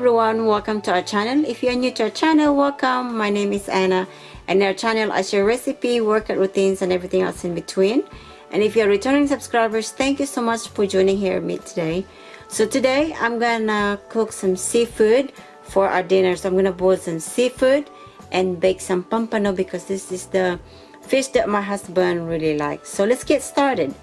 everyone, welcome to our channel. If you are new to our channel, welcome. My name is Anna, and in our channel I share recipe, workout routines, and everything else in between. And if you're returning subscribers, thank you so much for joining here with me today. So today I'm gonna cook some seafood for our dinner. So I'm gonna boil some seafood and bake some pampano because this is the fish that my husband really likes. So let's get started.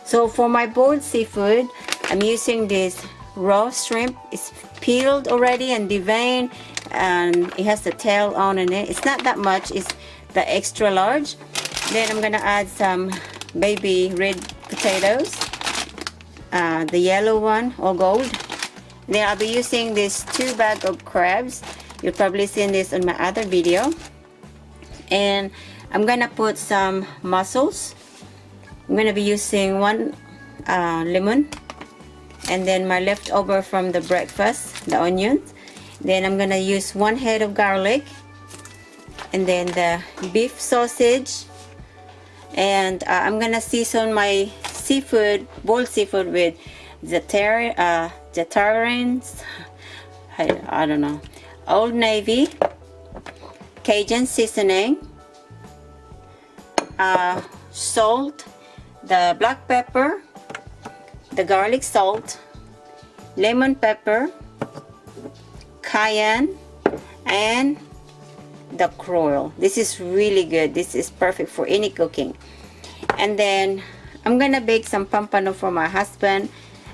So for my boiled seafood, I'm using this raw shrimp. It's peeled already and deveined, and it has the tail on in it. It's not that much, it's the extra large. Then I'm gonna add some baby red potatoes, the yellow one, all gold. Then I'll be using this 2 bags of crabs. You've probably seen this on my other video. And I'm gonna put some mussels. I'm gonna be using 1 lemon, and then my leftover from the breakfast, the onions. Then I'm gonna use 1 head of garlic, and then the beef sausage. And I'm gonna season my seafood, boiled seafood, with za'atarans, I don't know, Old Navy, Cajun seasoning, salt, the black pepper, the garlic salt, lemon pepper, cayenne, and the crole. This is really good. This is perfect for any cooking. And then I'm gonna bake some pampano for my husband,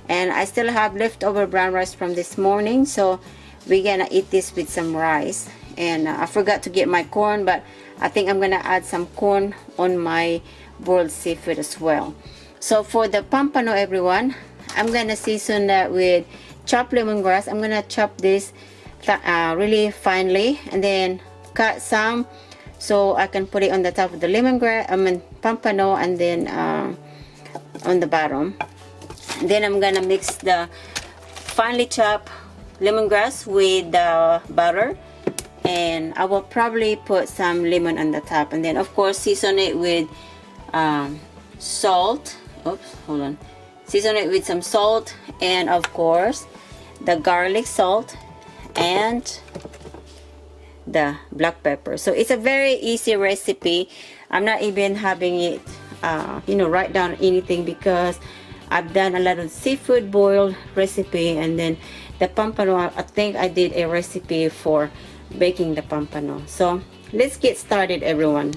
and I still have leftover brown rice from this morning, so we're gonna eat this with some rice. And I forgot to get my corn, but I think I'm gonna add some corn on my boiled seafood as well. So for the pampano, everyone, I'm gonna season that with chopped lemongrass. I'm gonna chop this really finely, and then cut some so I can put it on the top of the lemongrass, pampano, and then on the bottom. Then I'm gonna mix the finely chopped lemongrass with the butter, and I will probably put some lemon on the top, and then of course season it with salt. Oops, hold on. Season it with some salt, and of course the garlic salt and the black pepper. So it's a very easy recipe. I'm not even having it write down anything, because I've done a lot of seafood boiled recipe, and then the pampano, I think I did a recipe for baking the pampano. So let's get started, everyone.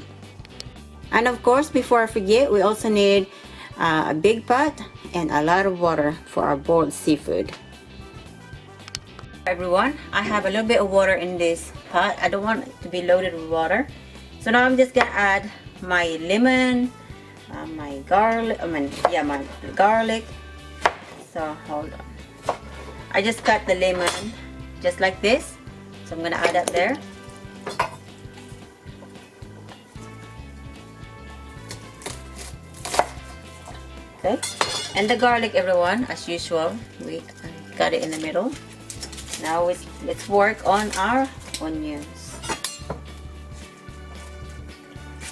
And of course, before I forget, we also need a big pot and a lot of water for our boiled seafood. Everyone, I have a little bit of water in this pot. I don't want it to be loaded with water. So now I'm just gonna add my lemon, my garlic. My garlic. So hold on. I just cut the lemon just like this. So I'm gonna add that there. Okay, and the garlic, everyone, as usual, we cut it in the middle. Now let's work on our onions.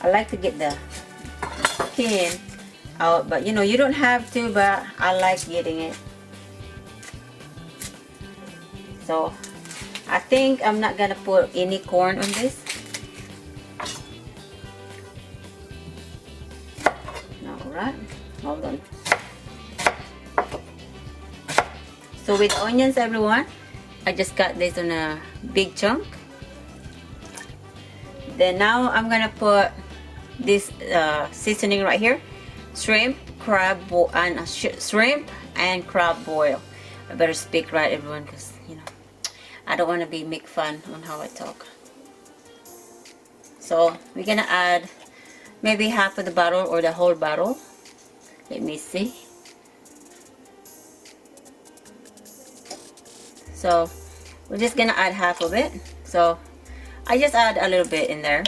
I like to get the skin out, but you don't have to, but I like getting it. So I think I'm not gonna put any corn on this. Alright, hold on. So with onions, everyone, I just cut this on a big chunk. Then now I'm gonna put this seasoning right here: shrimp, shrimp and crab boil. I better speak right, everyone, because I don't want to be make fun on how I talk. So we're gonna add maybe half of the bottle or the whole bottle. Let me see. So we're just gonna add half of it. So I just add a little bit in there,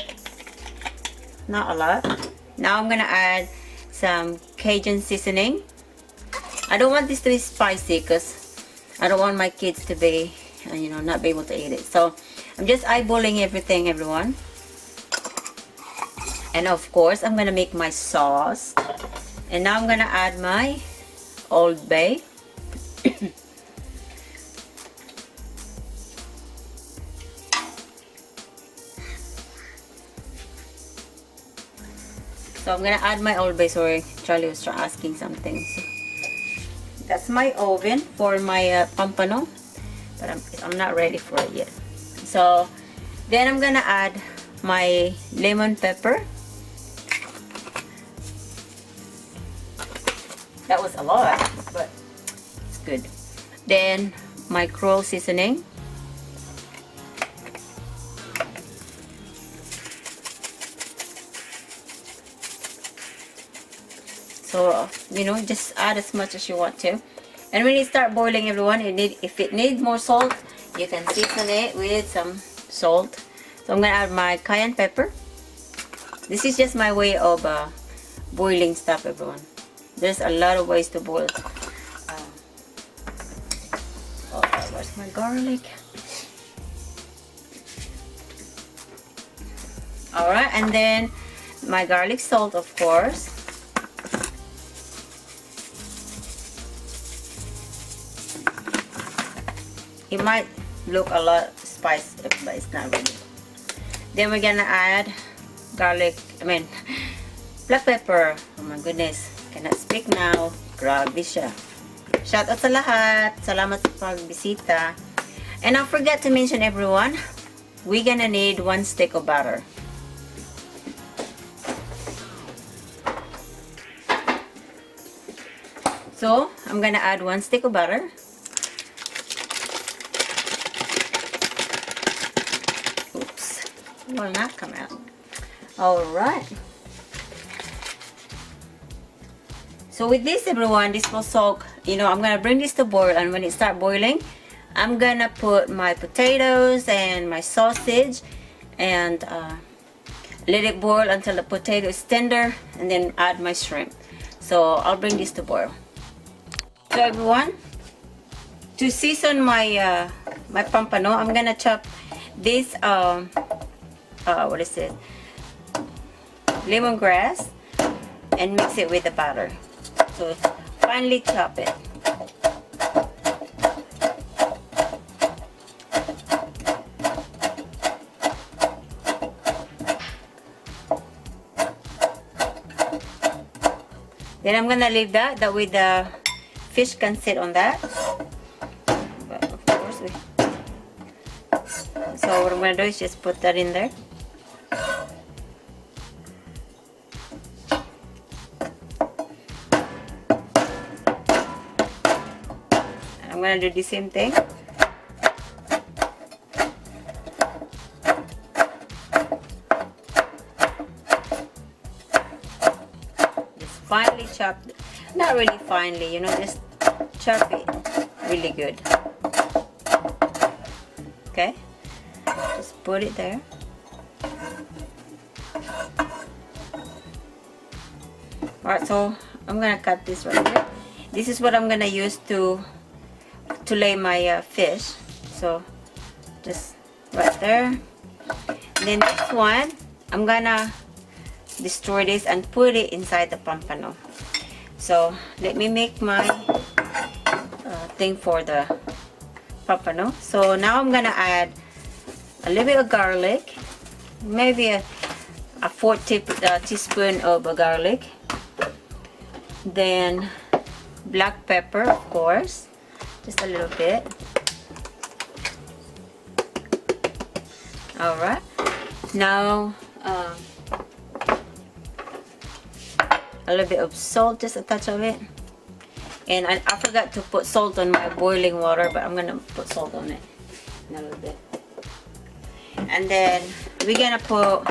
not a lot. Now I'm gonna add some Cajun seasoning. I don't want this to be spicy because I don't want my kids to be not be able to eat it. So I'm just eyeballing everything, everyone. And of course I'm gonna make my sauce. And now I'm gonna add my Old Bay. So I'm gonna add my oil base. Sorry, Charlie was asking something. So that's my oven for my pampano, but I'm not ready for it yet. So then I'm gonna add my lemon pepper. That was a lot, but it's good. Then my Kroll seasoning. So you know, just add as much as you want to. And when it start boiling, everyone, if it needs more salt, you can season it with some salt. So I'm gonna add my cayenne pepper. This is just my way of boiling stuff, everyone. There's a lot of ways to boil. Where's my garlic? Alright, and then my garlic salt, of course. It might look a lot spicy, but it's not really. Then we're gonna add black pepper. Oh my goodness, cannot speak now. Grabe siya. Shout out sa lahat. Salamat sa pagbisita. And I forgot to mention, everyone, we're gonna need 1 stick of butter. So I'm gonna add 1 stick of butter. Oops, it will not come out. All right. So with this, everyone, this will soak. You know, I'm gonna bring this to boil, and when it start boiling, I'm gonna put my potatoes and my sausage, and let it boil until the potato is tender, and then add my shrimp. So I'll bring this to boil. So everyone, to season my my pampano, I'm gonna chop this what is it? Lemongrass, and mix it with the batter. So finely chop it. Then I'm gonna leave that way the fish can sit on that. But of course so what I'm gonna do is just put that in there. I'm gonna do the same thing. Just finely chop, not really finely, you know, just chop it really good. Okay, just put it there. Alright, so I'm gonna cut this right here. This is what I'm gonna use to lay my fish. So just right there. And then this one, I'm gonna destroy this and put it inside the pampano. So let me make my thing for the pampano. So now I'm gonna add a little bit of garlic, maybe a 1/4 teaspoon of garlic. Then black pepper, of course, just a little bit. All right, now a little bit of salt, just a touch of it. And I forgot to put salt on my boiling water, but I'm gonna put salt on it in a little bit. And then we're gonna put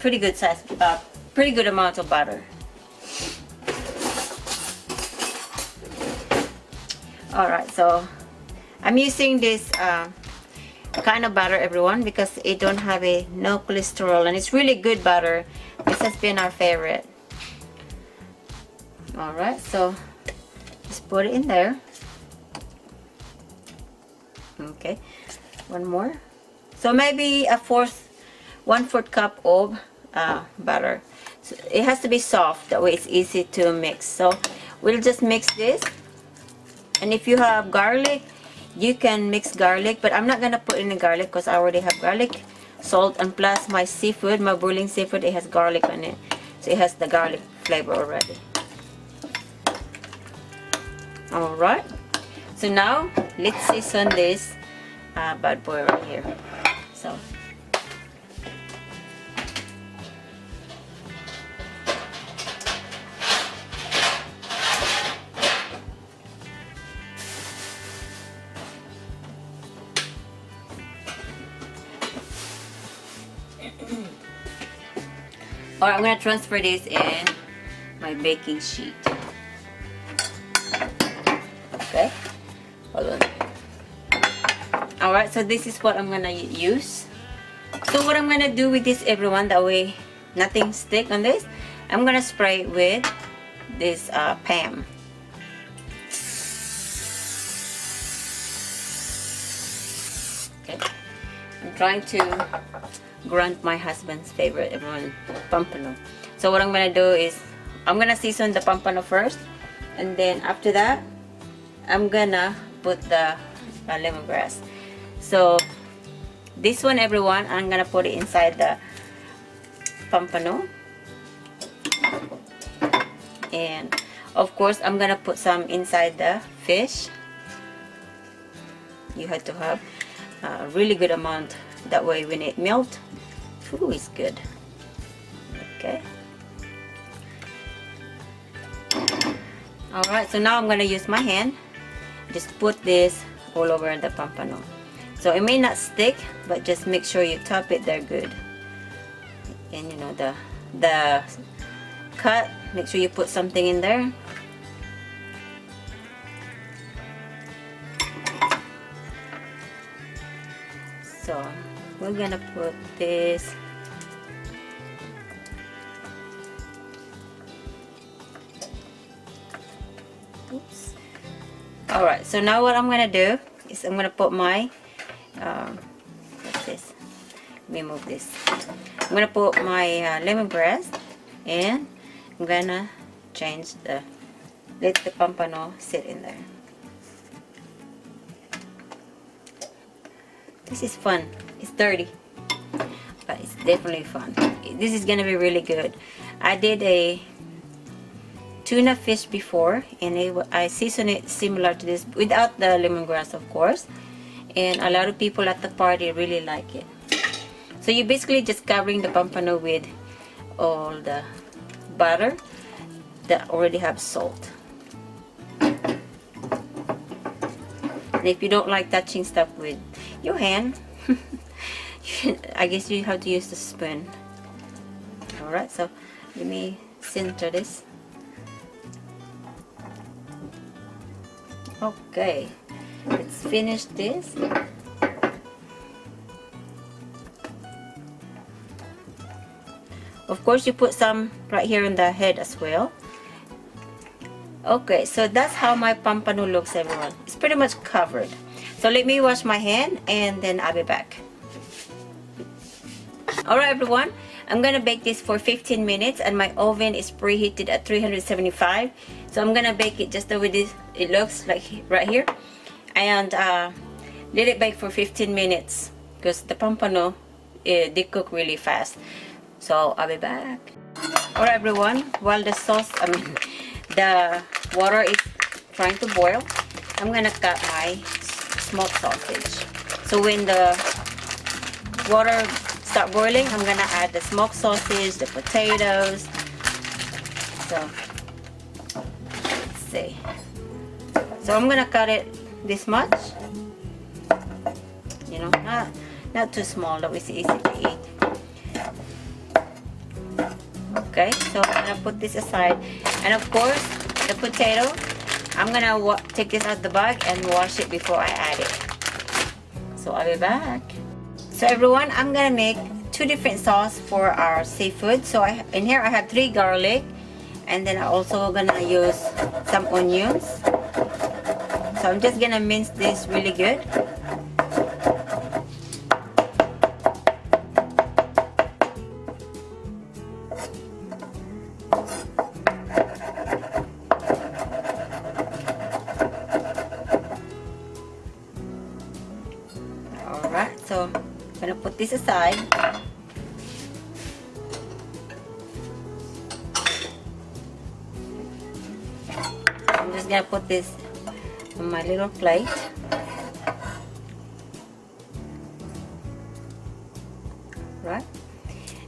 pretty good amount of butter. Alright, so I'm using this kind of butter, everyone, because it don't have no cholesterol, and it's really good butter. This has been our favorite. Alright, so just put it in there. Okay, one more. So maybe 1/4 cup of butter. So it has to be soft, that way it's easy to mix. So we'll just mix this. And if you have garlic, you can mix garlic, but I'm not gonna put any garlic because I already have garlic, salt, and plus my seafood, my boiling seafood, it has garlic on it. So it has the garlic flavor already. Alright, so now let's season this bad boy right here. So alright, I'm gonna transfer this in my baking sheet. Okay, hold on. Alright, so this is what I'm gonna use. So what I'm gonna do with this, everyone, that way nothing stick on this, I'm gonna spray it with this Pam. Okay, I'm trying to grant my husband's favorite, everyone, pampano. So what I'm gonna do is I'm gonna season the pampano first, and then after that I'm gonna put the lemongrass. So this one, everyone, I'm gonna put it inside the pampano, and of course I'm gonna put some inside the fish. You have to have a really good amount, that way when it melts, ooh, it's good. Okay. Alright, so now I'm gonna use my hand. Just put this all over the pampano. So it may not stick, but just make sure you top it there good. And you know, the cut, make sure you put something in there. So we're gonna put this oops. Alright, so now what I'm gonna do is I'm gonna put my what's this? Let me move this. I'm gonna put my lemongrass, and I'm gonna let the pampano sit in there. This is fun. It's dirty, but it's definitely fun. This is gonna be really good. I did a tuna fish before, and I seasoned it similar to this without the lemongrass, of course, and a lot of people at the party really like it. So you're basically just covering the pampano with all the butter that already have salt. And if you don't like touching stuff with your hand, I guess you have to use the spoon. Alright, so let me center this. Okay, let's finish this. Of course, you put some right here in the head as well. Okay, so that's how my pampano looks, everyone. It's pretty much covered. So let me wash my hand, and then I'll be back. Alright, everyone, I'm gonna bake this for 15 minutes, and my oven is preheated at 375. So I'm gonna bake it just the way this it looks like right here, and let it bake for 15 minutes because the pampano they cook really fast. So I'll be back. Alright, everyone, while the the water is trying to boil, I'm gonna cut my smoked sausage. So when the water start boiling, I'm gonna add the smoked sausage, the potatoes. So let's see. So I'm gonna cut it this much. You know, not too small, that was easy to eat. Okay, so I'm gonna put this aside, and of course the potato, I'm gonna take this out the bag and wash it before I add it. So I'll be back. So everyone, I'm gonna make two different sauce for our seafood. So in here I have 3 garlic, and then I also gonna use some onions. So I'm just gonna mince this really good. Alright, so I'm gonna put this aside. I'm just gonna put this on my little plate. Right,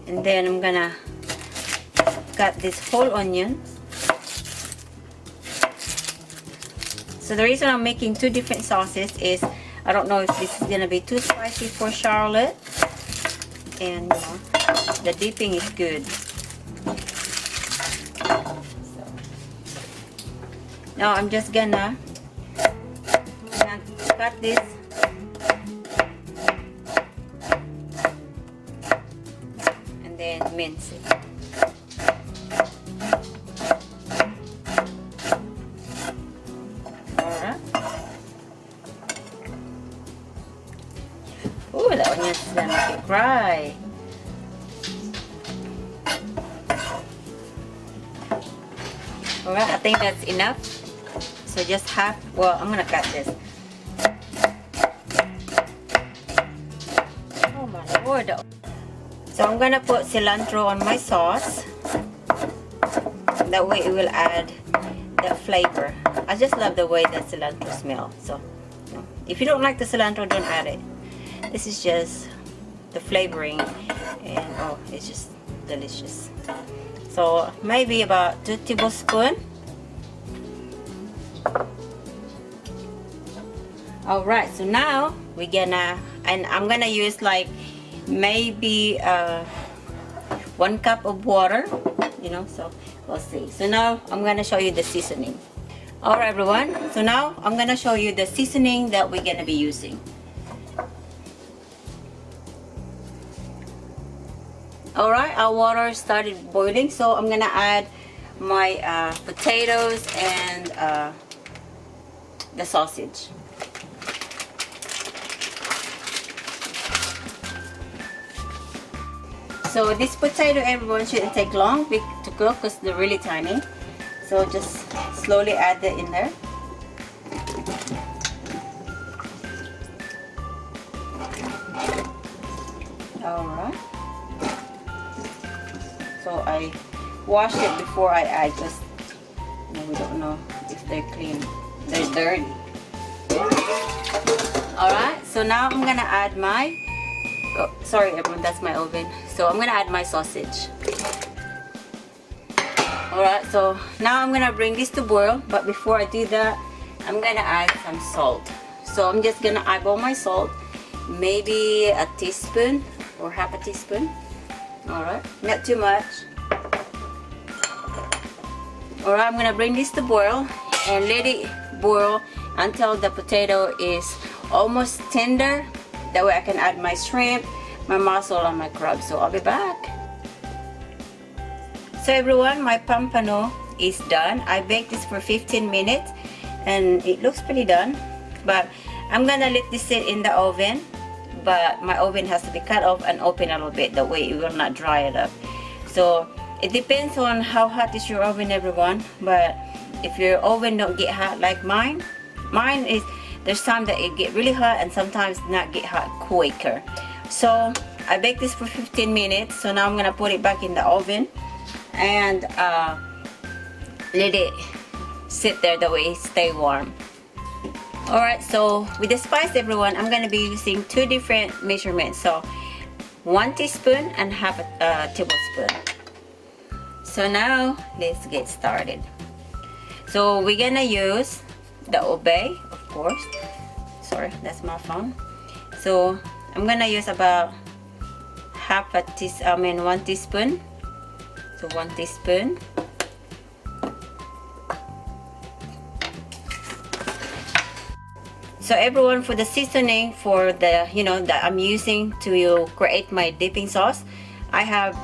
and then I'm gonna cut this whole onions. So the reason I'm making two different sauces is I don't know if this is gonna be too spicy for Charlotte, and the dipping is good. So now I'm just gonna cut this and then mince it. Oh, the onions is gonna make it cry. Alright, I think that's enough. So just half, well, I'm gonna cut this. Oh my lord. So I'm gonna put cilantro on my sauce. That way it will add the flavor. I just love the way that cilantro smells. So if you don't like the cilantro, don't add it. This is just the flavoring, and oh, it's just delicious. So maybe about 2 tablespoons. Alright, so now we're gonna, and I'm gonna use like maybe 1 cup of water, so we'll see. So now I'm gonna show you the seasoning. Alright everyone, so now I'm gonna show you the seasoning that we're gonna be using. Alright, our water started boiling, so I'm gonna add my potatoes and the sausage. So this potato, everyone, shouldn't take long to cook because they're really tiny. So just slowly add it in there. Alright. So I wash it before I add, because we don't know if they're clean. They're dirty. Alright, so now I'm gonna add my, oh, sorry everyone, that's my oven. So I'm gonna add my sausage. Alright, so now I'm gonna bring this to boil, but before I do that, I'm gonna add some salt. So I'm just gonna eyeball my salt, maybe a teaspoon or half a teaspoon. Alright, not too much. Alright, I'm gonna bring this to boil and let it boil until the potato is almost tender. That way I can add my shrimp, my mussel, and my crab. So I'll be back. So everyone, my pampano is done. I baked this for 15 minutes and it looks pretty done. But I'm gonna let this sit in the oven. But my oven has to be cut off and open a little bit, that way it will not dry it up. So it depends on how hot is your oven, everyone. But if your oven don't get hot like mine is, there's time that it get really hot and sometimes not get hot quicker. So I baked this for 15 minutes. So now I'm gonna put it back in the oven and let it sit there, that way it stay warm. Alright, so with the spice, everyone, I'm gonna be using 2 different measurements. So 1 teaspoon and half a tablespoon. So now let's get started. So we're gonna use the obey, of course. Sorry, that's my phone. So I'm gonna use about 1 teaspoon. So 1 teaspoon. So everyone, for the seasoning for the that I'm using to create my dipping sauce, I have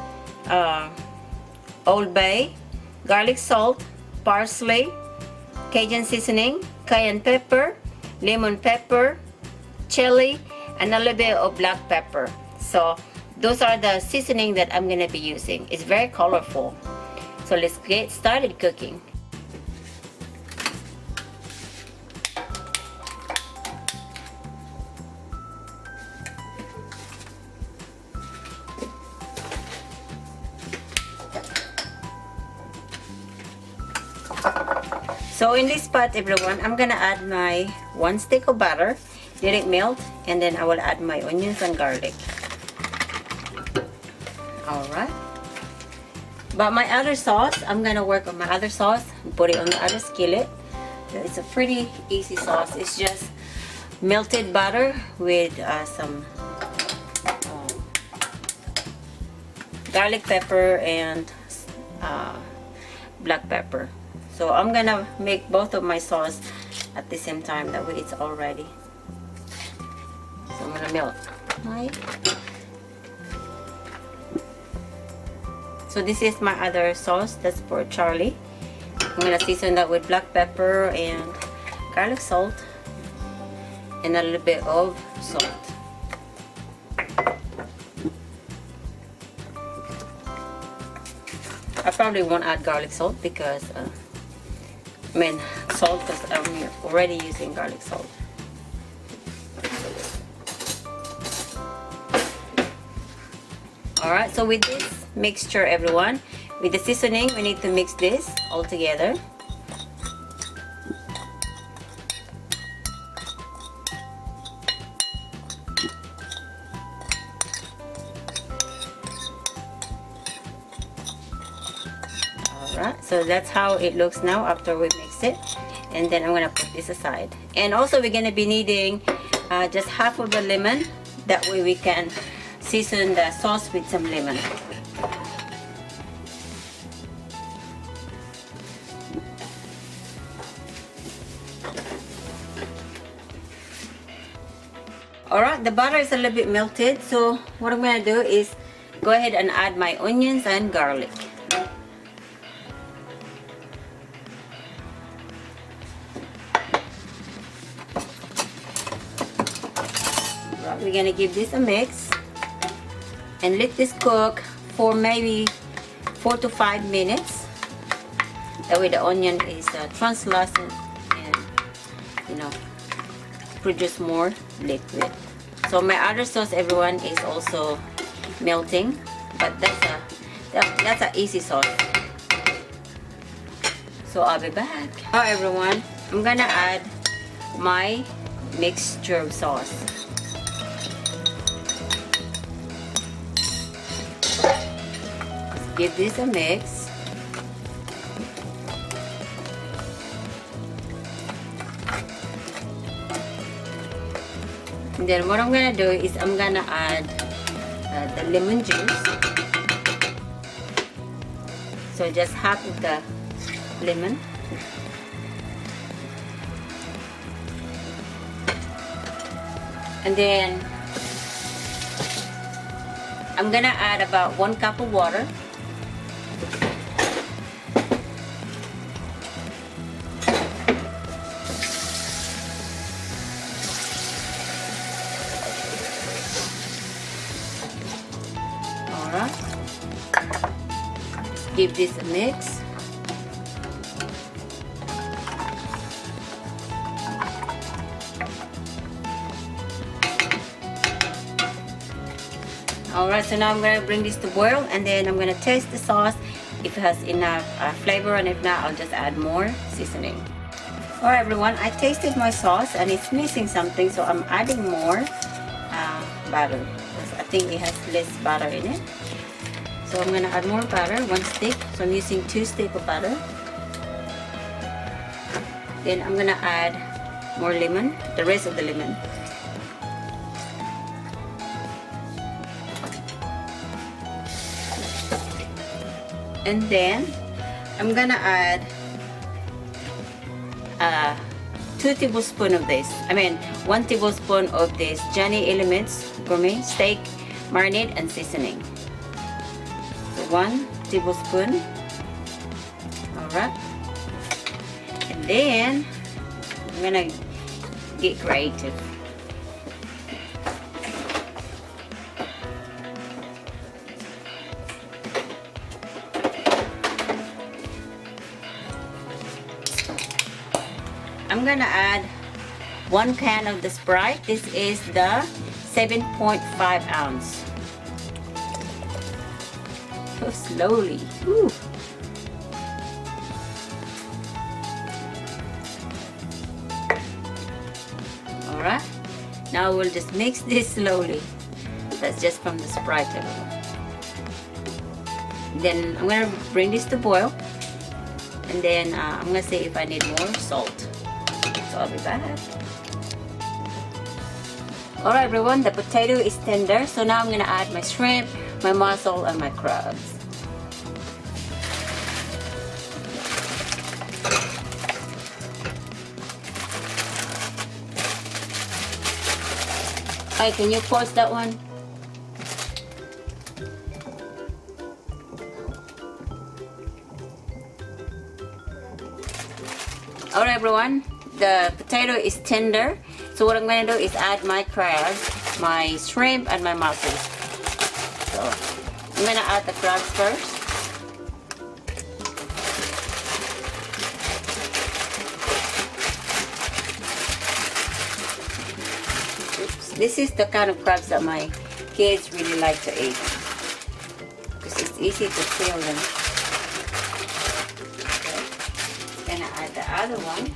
Old Bay, garlic salt, parsley, Cajun seasoning, cayenne pepper, lemon pepper, chili, and a little bit of black pepper. So those are the seasoning that I'm gonna be using. It's very colorful. So let's get started cooking. So in this pot, everyone, I'm gonna add my 1 stick of butter, let it melt, and then I will add my onions and garlic. Alright. But my other sauce, I'm gonna work on my other sauce and put it on the other skillet. It's a pretty easy sauce. It's just melted butter with some garlic pepper and black pepper. So I'm gonna make both of my sauce at the same time, that way it's all ready. So I'm gonna melt. Right. So this is my other sauce, that's for Charlie. I'm gonna season that with black pepper and garlic salt and a little bit of salt. I probably won't add garlic salt because salt, because I'm already using garlic salt. Alright, so with this mixture, everyone, with the seasoning, we need to mix this all together. Alright, so that's how it looks now after we mix it. And then I'm going to put this aside. And also we're going to be needing just half of the lemon. That way we can season the sauce with some lemon. Alright, the butter is a little bit melted, so what I'm going to do is go ahead and add my onions and garlic. Right, we're going to give this a mix and let this cook for maybe 4 to 5 minutes. That way the onion is translucent and, you know, produce more liquid. So my other sauce, everyone, is also melting, but that's an easy sauce. So I'll be back. Now everyone, I'm gonna add my mixture of sauce. Let's give this a mix. And then what I'm gonna do is I'm gonna add the lemon juice. So just half of the lemon. And then I'm gonna add about 1 cup of water. Give this a mix. Alright, so now I'm going to bring this to boil, and then I'm going to taste the sauce if it has enough flavor, and if not, I'll just add more seasoning. Alright everyone, I tasted my sauce and it's missing something, so I'm adding more butter, because I think it has less butter in it. So I'm going to add more butter, 1 stick. So I'm using 2 sticks of butter. Then I'm going to add more lemon, the rest of the lemon. And then I'm going to add 2 tablespoons of this. 1 tablespoon of this Johnny Elements Gourmet Steak Marinade and Seasoning. 1 tablespoon. Alright. And then I'm gonna get creative. I'm gonna add 1 can of the Sprite. This is the 7.5 ounce. So slowly. Woo. Alright, now we'll just mix this slowly. That's just from the Sprite, everyone. Then I'm gonna bring this to boil, and then I'm gonna see if I need more salt. So I'll be back. Alright everyone, the potato is tender, so now I'm gonna add my shrimp, my mussel, and my crabs. Hi, can you pause that one? Alright everyone, the potato is tender. So what I'm going to do is add my crabs, my shrimp, and my mussels. So I'm going to add the crabs first. Oops. This is the kind of crabs that my kids really like to eat, because it's easy to peel them. Okay. I'm going to add the other one.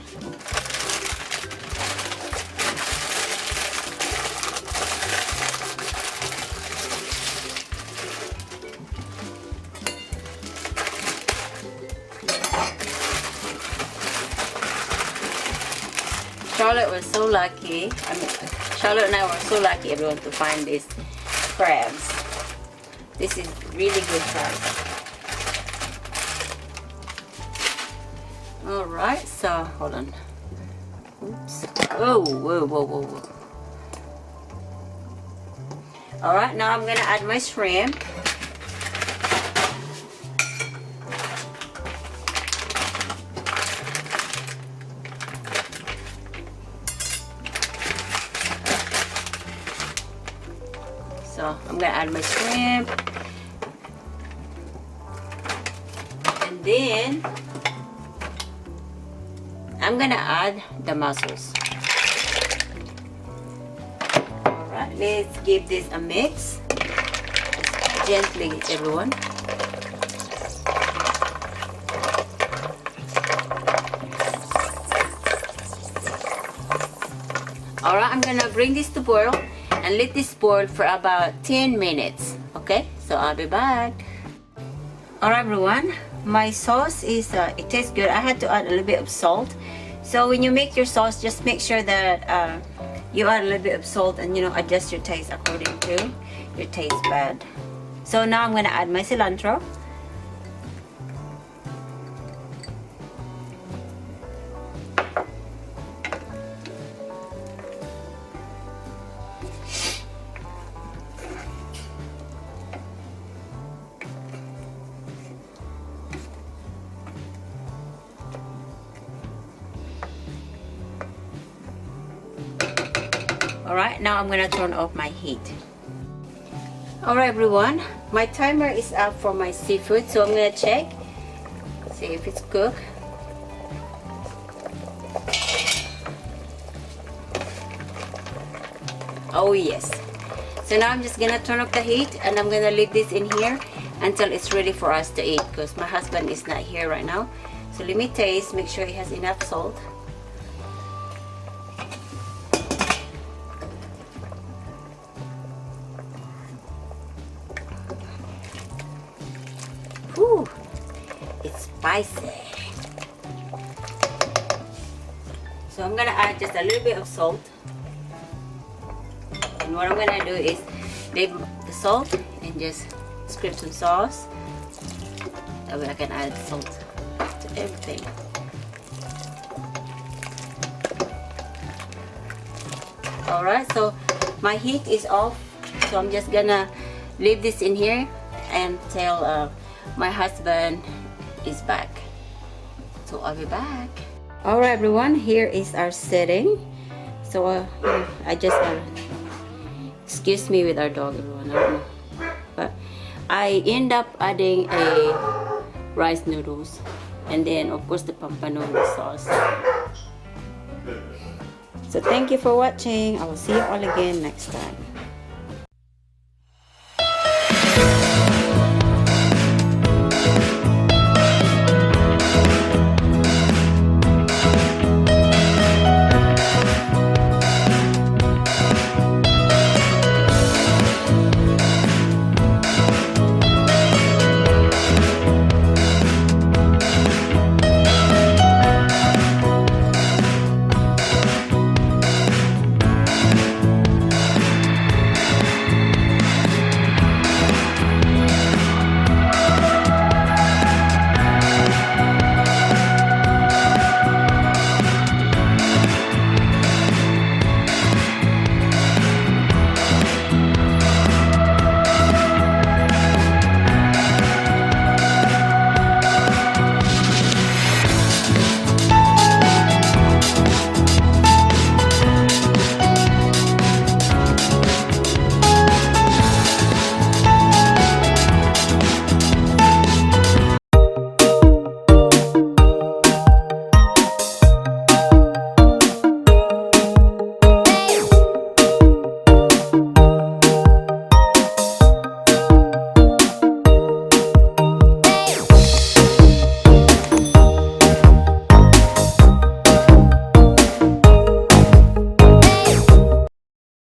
Charlotte was so lucky. Charlotte and I were so lucky, everyone, to find these crabs. This is really good crabs. Alright, so hold on. Oops. Oh, whoa, whoa, whoa, whoa. Alright, now I'm going to add my shrimp. So I'm gonna add my shrimp, and then I'm gonna add the mussels. Alright, let's give this a mix. Just gently, everyone. Alright, I'm gonna bring this to boil and let this boil for about 10 minutes. Okay, so I'll be back. Alright everyone, my sauce is it tastes good. I had to add a little bit of salt. So when you make your sauce, just make sure that you add a little bit of salt and adjust your taste according to your taste bud. So now I'm gonna add my cilantro. Alright, now I'm gonna turn off my heat. Alright everyone, my timer is up for my seafood, so I'm gonna check, see if it's cooked. Oh yes. So now I'm just gonna turn off the heat, and I'm gonna leave this in here until it's ready for us to eat, because my husband is not here right now. So let me taste, make sure it has enough salt. Whew, it's spicy. So I'm gonna add just a little bit of salt. And what I'm gonna do is leave the salt and just scrape some sauce. That way I can add salt to everything. Alright, so my heat is off. So I'm just gonna leave this in here until my husband is back. So I'll be back. Alright everyone, here is our setting. So I just excuse me with our dog, everyone. I don't know, but I end up adding a rice noodles, and then of course the pampanoodle sauce. So thank you for watching. I will see you all again next time.